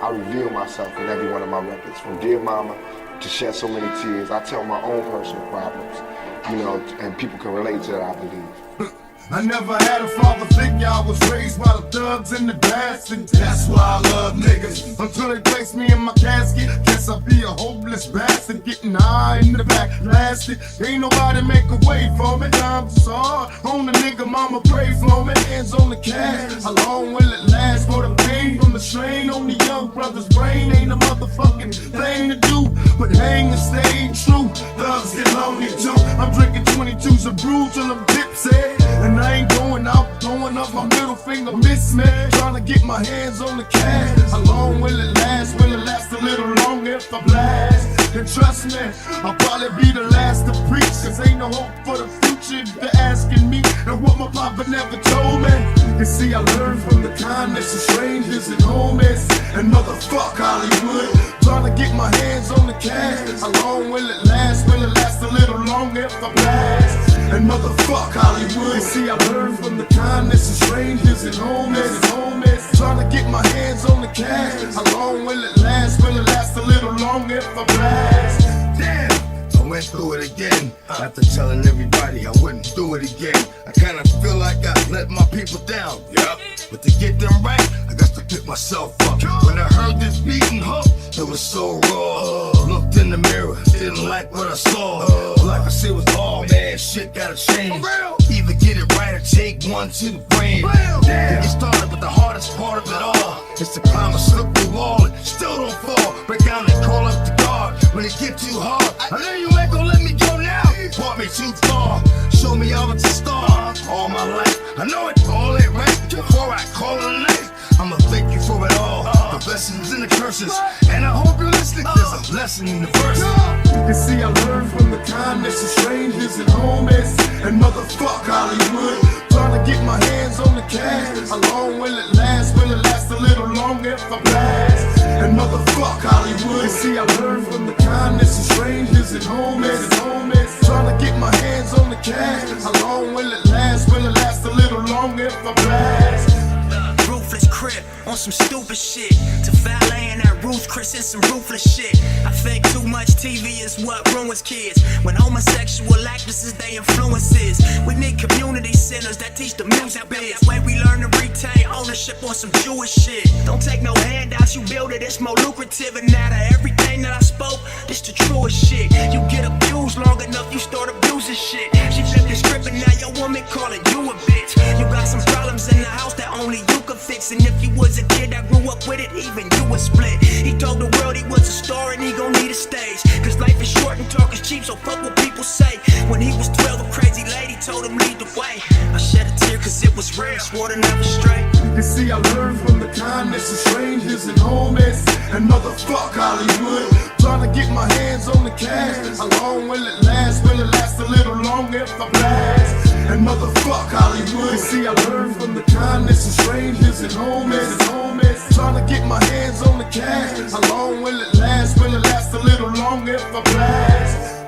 I reveal myself in every one of my records, from Dear Mama to Shed So Many Tears. I tell my own personal problems, you know, and people can relate to that, I believe. I never had a father figure, I was raised by the thugs and the bastards. That's why I love niggas, until they place me in my casket. Guess I'll be a hopeless bastard, getting high in the back, blasted. Ain't nobody make a way for me, times so hard. On the nigga, mama pray for me, hands on the cash. How long will it last? For the pain from the strain on the young brother's brain. Ain't a motherfucking thing to do, but hang and stay true. Thugs get lonely too. I'm drinking 22s of brew till I'm tipsy. And I ain't going out, throwing up my middle finger, miss me. Trying to get my hands on the cash. How long will it last? Will it last a little longer if I blast? And trust me, I'll probably be the last to preach, cause ain't no hope for the future if they're asking me. And what my papa never told me. You see, I learned from the kindness of strangers and homies. And motherfuck Hollywood, trying to get my hands on the cash. How long will it last? Will it last a little longer if I blast? And motherfuck Hollywood. You see, I learned from the kindness of strangers and homies. Trying to get my hands on the cash. How long will it last? Will it last a little longer if I blast? Damn, I went through it again. After telling everybody I wouldn't do it again. I kinda feel like I let my people down. Yep. But to get them right, I got to pick myself up. When I heard this beating hook, it was so raw. Looked in the mirror, didn't like what I saw. Like I said, was all man, shit gotta change. Either get it right or take one to the brain. To get started with the hardest part of it all, it's to climb a slippery wall and still don't fall. Break down and crawl up the guard when it get too hard. I know you ain't gon' let me go now. Brought me too far, show me I was a star all my life. I know it all ain't right before I call it a night. I'ma thank you for it all, the blessings and the curses. And I hope you're listening, there's a lesson in the verse. You see, I learned from the kindness of strangers and homies. And motherfuck Hollywood, trying to get my hands on the cash. How long will it last? Will it last a little longer if I blast? And motherfuck Hollywood. You see, I learned from the kindness of strangers and homies. Trying to get my hands on the cash. How long will it last? Will it last a little longer if I blast? Ruthless crib on some stupid shit. To valet in that Ruth Chris and some ruthless shit. I think too much TV is what ruins kids. When homosexual actors is they influences. We need community centers that teach the music biz. Way we learn to retain ownership on some Jewish shit. Don't take no handouts, you build it, it's more lucrative. And out of everything that I spoke, this the truest shit. You get abused long enough, you start abusing shit. She flipped the script and now your woman calling you a bitch. You got some problems in the house that only you can fix. And if you was a kid that grew up with it, even you would split. He told the world he was a star and he gon' need a stage. Cause life is short and talk is cheap, so fuck what people say. When he was 12, a crazy lady told him lead the way. I shed a tear cause it was real, swore to never stray. You see, I learned from the kindness of strangers and homies. And motherfuck Hollywood, trying to get my hands on the cash. How long will it last? Will it last a little longer if I blast? And motherfuck Hollywood. You see, I learned from the kindness of strangers and homies. Trying to get my hands on the cash. How long will it last? Will it last a little longer if I blast?